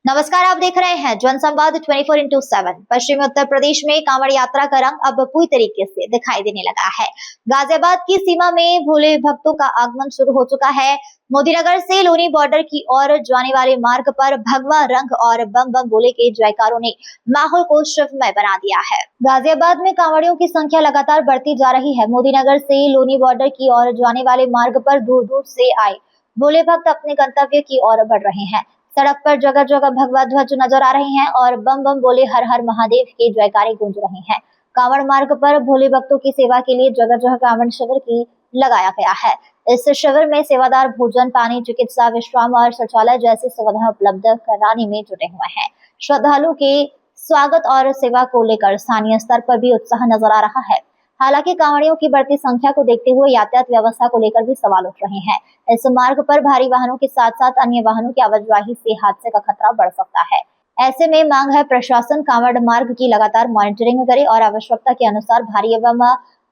नमस्कार, आप देख रहे हैं जनसंवाद 24x7। पश्चिमी उत्तर प्रदेश में कांवड़ यात्रा का रंग अब पूरी तरीके से दिखाई देने लगा है। गाजियाबाद की सीमा में भोले भक्तों का आगमन शुरू हो चुका है। मोदीनगर से लोनी बॉर्डर की ओर जाने वाले मार्ग पर भगवा रंग और बम बम बोले के जयकारों ने माहौल को शिवमय बना दिया है। गाजियाबाद में कांवड़ियों की संख्या लगातार बढ़ती जा रही है। मोदीनगर से लोनी बॉर्डर की ओर जाने वाले मार्ग पर दूर दूर से आए भोले भक्त अपने गंतव्य की ओर बढ़ रहे हैं। सड़क पर जगह जगह भगवा ध्वज नजर आ रहे हैं और बम बम बोले हर हर महादेव के जयकारे गूंज रहे हैं। कांवड़ मार्ग पर भोले भक्तों की सेवा के लिए जगह जगह कांवड़ शिविर की लगाया गया है। इस शिविर में सेवादार भोजन, पानी, चिकित्सा, विश्राम और शौचालय जैसी सुविधाएं उपलब्ध कराने में जुटे हुए हैं। श्रद्धालु के स्वागत और सेवा को लेकर स्थानीय स्तर पर भी उत्साह नजर आ रहा है। हालांकि कांवड़ियों की बढ़ती संख्या को देखते हुए यातायात व्यवस्था को लेकर भी सवाल उठ रहे हैं। इस मार्ग पर भारी वाहनों के साथ साथ अन्य वाहनों की आवाजाही से हादसे का खतरा बढ़ सकता है। ऐसे में मांग है प्रशासन कांवड़ मार्ग की लगातार मॉनिटरिंग करे और आवश्यकता के अनुसार भारी एवं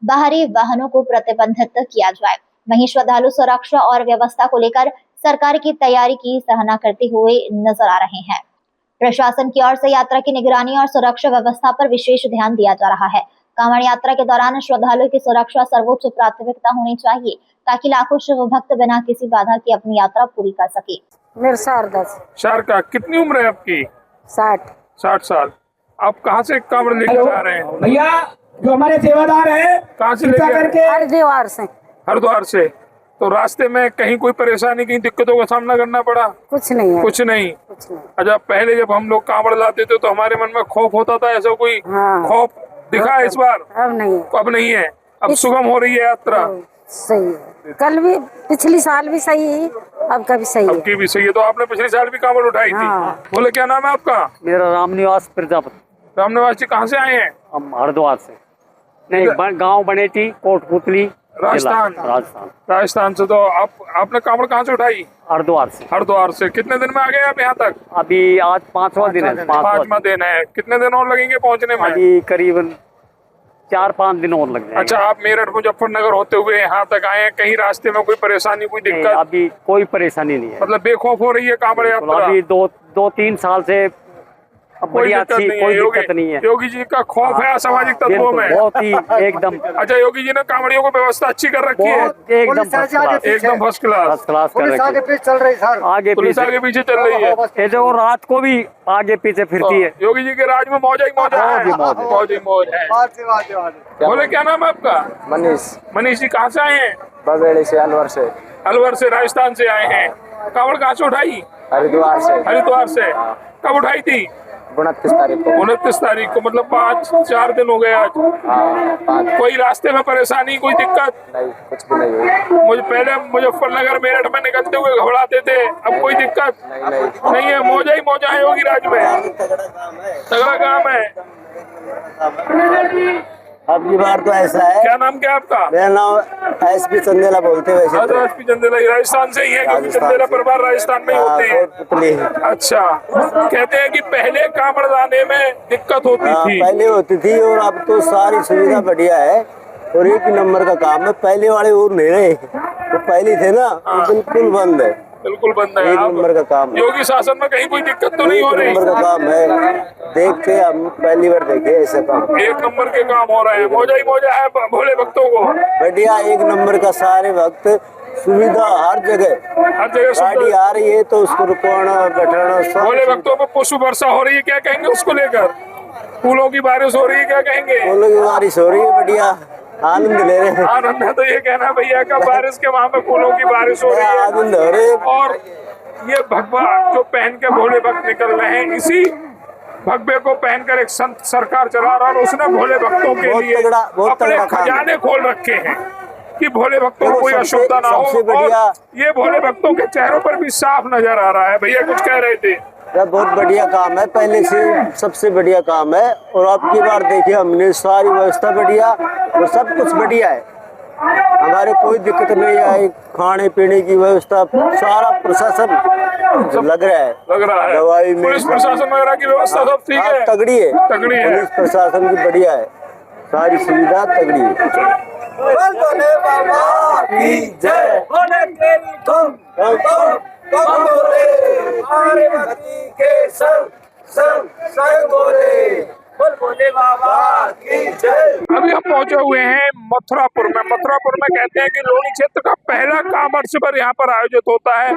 बाहरी वाहनों को प्रतिबंधित किया जाए। वहीं श्रद्धालु सुरक्षा और व्यवस्था को लेकर सरकार की तैयारी की सराहना करते हुए नजर आ रहे हैं। प्रशासन की ओर से यात्रा की निगरानी और सुरक्षा व्यवस्था पर विशेष ध्यान दिया जा रहा है। कांवड़ यात्रा के दौरान श्रद्धालुओं की सुरक्षा सर्वोच्च प्राथमिकता होनी चाहिए ताकि लाखों शिव भक्त बिना किसी बाधा की अपनी यात्रा पूरी कर सके। मेरे शारदा, कितनी उम्र है आपकी? 60 साल। आप कहाँ से कांवड़ लेकर जा रहे हैं? भैया जो हमारे सेवादार हैं कहाँ से लेकर? हरिद्वार से। तो रास्ते में कहीं कोई परेशानी, कहीं दिक्कतों का सामना करना पड़ा? कुछ नहीं है। कुछ नहीं। अच्छा, पहले जब हम लोग कांवड़ लाते थे तो हमारे मन में खौफ होता था, ऐसा कोई खौफ दिखा इस बार? अब नहीं है। अब सुगम हो रही है यात्रा। सही है। कल भी, पिछली साल भी सही है, अब का भी सही है। अब की भी सही है। तो आपने पिछले साल भी कांवड़ उठाई थी? बोले क्या नाम है आपका? मेरा रामनिवास प्रजापति। रामनिवास जी, कहाँ से आए हैं? हम हरिद्वार से। नहीं, गांव बनेटी, कोटपुतली, राजस्थान से। तो आपने कांवड़ कहाँ से उठाई? हरिद्वार से। कितने दिन में आ गए आप यहाँ तक? अभी आज 5वां दिन है। 5वां दिन है। कितने दिन और लगेंगे पहुँचने में? अभी करीबन 4-5 दिन और लग जाएंगे। अच्छा, आप मेरठ मुजफ्फरनगर होते हुए यहाँ तक आए हैं, कहीं रास्ते में कोई परेशानी, कोई दिक्कत? अभी कोई परेशानी नहीं है। मतलब बेखौफ हो रही है कांवड़ यात्रा? अभी 2-3 साल से कोई दिक्कत नहीं है। योगी जी का खौफ है असामाजिक तत्वों में? बहुत ही एकदम। अच्छा, योगी जी ने कांवड़ियों को व्यवस्था अच्छी कर रखी है? एकदम फर्स्ट क्लास कर रखी है। आगे पीछे चल रही सर। पुलिस आगे पीछे चल रही है। ऐसे वो रात को भी आगे पीछे फिरती है। योगी जी के राज में मौज ही मौज है। बोले क्या नाम है आपका? मनीष जी, कहाँ से आए हैं? बघेड़ी से, अलवर से, राजस्थान से आए हैं। कांवड़ कहाँ से उठाई? हरिद्वार से। कब उठाई थी? 29 तारीख को। मतलब 4 दिन हो गए आज। कोई रास्ते में परेशानी, कोई दिक्कत? नहीं, कुछ भी नहीं हुई। मुझे पहले मुजफ्फरनगर मेरठ में निकलते हुए घबराते थे, अब कोई दिक्कत नहीं है। मौजा ही मौजा है योगी राज में। तगड़ा काम है। अब की बार तो ऐसा है। क्या नाम क्या आपका? मेरा नाम एसपी चंदेला बोलते हैं। एसपी चंदेला राजस्थान से ही है, क्योंकि चंदेला परिवार राजस्थान में होते हैं। अच्छा, कहते हैं कि पहले कांवड़ लाने में दिक्कत होती थी? पहले होती थी, और अब तो सारी सुविधा बढ़िया है और एक नंबर का काम है। पहले वाले और नहीं रहे, तो पहले थे ना, बिल्कुल बंद है। बिल्कुल बंद है। एक नंबर का काम है। योगी शासन में कहीं कोई दिक्कत तो नहीं हो रही? एक नंबर का काम है। देखते हम पहली बार देखे ऐसा काम। एक नंबर के काम हो रहे हैं। मौजा ही मौजा है भोले भक्तों को। बढ़िया, एक नंबर का। सारे वक्त सुविधा हर जगह गाड़ी आ रही है तो उसको रुकवाना, बैठाना। भोले भक्तों को पुष्प वर्षा हो रही है, क्या कहेंगे उसको लेकर? फूलों की बारिश हो रही है, क्या कहेंगे? फूलों की बारिश हो रही है, बढ़िया आनंद ले रहे हैं। आनंद है तो ये कहना भैया का बारिश के वहाँ पे फूलों की बारिश हो रही है, आनंद हो रहे हैं। और ये भगवा जो पहन के भोले भक्त निकल रहे हैं, इसी भगवे को पहनकर एक संत सरकार चला रहा है और उसने भोले भक्तों के लिए अपने खजाने खोल रखे हैं कि भोले भक्तों को कोई असुविधा ना हो। और ये भोले भक्तों के चेहरों पर भी साफ नजर आ रहा है। भैया कुछ कह रहे थे? बहुत बढ़िया काम है, पहले से सबसे बढ़िया काम है। और अब की बार देखिए, हमने सारी व्यवस्था बढ़िया और सब कुछ बढ़िया है। हमारे कोई दिक्कत नहीं आई, खाने पीने की व्यवस्था, सारा प्रशासन लग रहा है। दवाई में पुलिस प्रशासन वगैरह की व्यवस्था सब ठीक है? तगड़ी है। पुलिस प्रशासन की बढ़िया है, सारी सुविधा तगड़ी है। बम भोले हमारे भक्ति के संग संग संग बोले बोल भोले बाबा की जय। अभी हम पहुंचे हुए हैं मथुरापुर में। मथुरापुर में कहते हैं कि लोनी क्षेत्र का पहला कांवड़ शिविर यहाँ पर आयोजित होता है,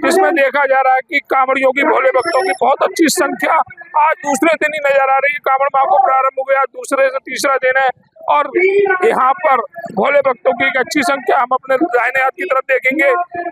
जिसमें देखा जा रहा है कि कांवड़ियों की, भोले भक्तों की बहुत अच्छी संख्या आज दूसरे दिन ही नजर आ रही है। कांवड़ माह को प्रारंभ हो गया, दूसरे से तीसरा दिन है और यहाँ पर भोले भक्तों की एक अच्छी संख्या। हम अपने दाहिने हाथ की तरफ देखेंगे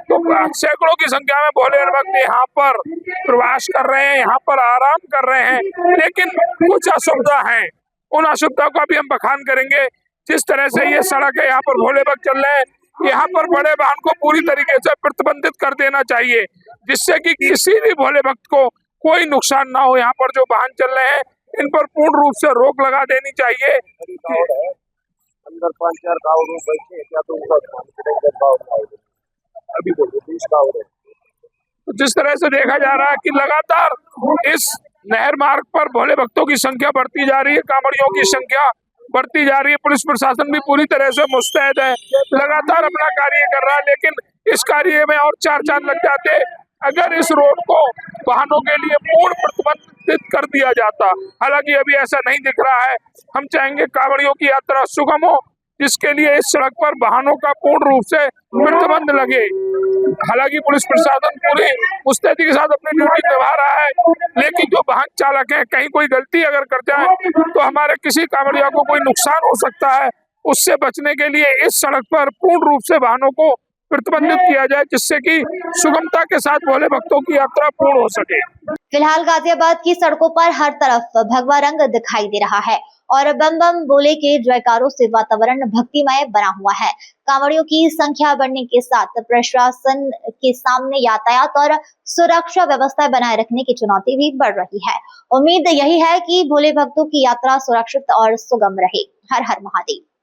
तो सैकड़ों की संख्या में भोले भक्त यहाँ पर प्रवास कर रहे हैं, यहाँ पर आराम कर रहे हैं। लेकिन कुछ असुविधा है, उन असुविधा को अभी हम बखान करेंगे। जिस तरह से ये सड़क है, यहाँ पर भोले भक्त चल रहे हैं, यहाँ पर बड़े वाहन को पूरी तरीके से प्रतिबंधित कर देना चाहिए, जिससे कि किसी भी भोले भक्त को कोई नुकसान ना हो। यहाँ पर जो वाहन चल रहे हैं इन पर पूर्ण रूप से रोक लगा देनी चाहिए। अंदर 5-4 कावड़ बैठे हैं, क्या तो उनका अभी बोलो 20 कावड़ है। तो जिस तरह से देखा जा रहा है कि लगातार इस नहर मार्ग पर भोले भक्तों की संख्या बढ़ती जा रही है, कांवड़ियों की संख्या बढ़ती जा रही है। पुलिस प्रशासन भी पूरी तरह से मुस्तैद है, लगातार अपना कार्य कर रहा है। लेकिन इस कार्य में और 4 चांद लग जाते अगर इस रोड को वाहनों के लिए पूर्ण प्रतिबंधित कर दिया जाता। हालांकि अभी ऐसा नहीं दिख रहा है। हम चाहेंगे कांवड़ियों की यात्रा सुगम हो, जिसके लिए इस सड़क पर वाहनों का पूर्ण रूप से प्रतिबंध लगे। हालांकि पुलिस प्रशासन पूरी मुस्तैदी के साथ अपनी ड्यूटी निभा रहा है, लेकिन जो वाहन चालक है कहीं कोई गलती अगर कर जाए तो हमारे किसी कांवड़िया को कोई नुकसान हो सकता है। उससे बचने के लिए इस सड़क पर पूर्ण रूप से वाहनों को प्रतिबंधित किया जाए, जिससे कि सुगमता के साथ भोले भक्तों की यात्रा पूर्ण हो सके। फिलहाल गाजियाबाद की सड़कों पर हर तरफ भगवा रंग दिखाई दे रहा है और बम बम बोले के जयकारों से वातावरण भक्तिमय बना हुआ है। कांवड़ियों की संख्या बढ़ने के साथ प्रशासन के सामने यातायात और सुरक्षा व्यवस्था बनाए रखने की चुनौती भी बढ़ रही है। उम्मीद यही है कि भोले भक्तों की यात्रा सुरक्षित और सुगम रहे। हर हर महादेव।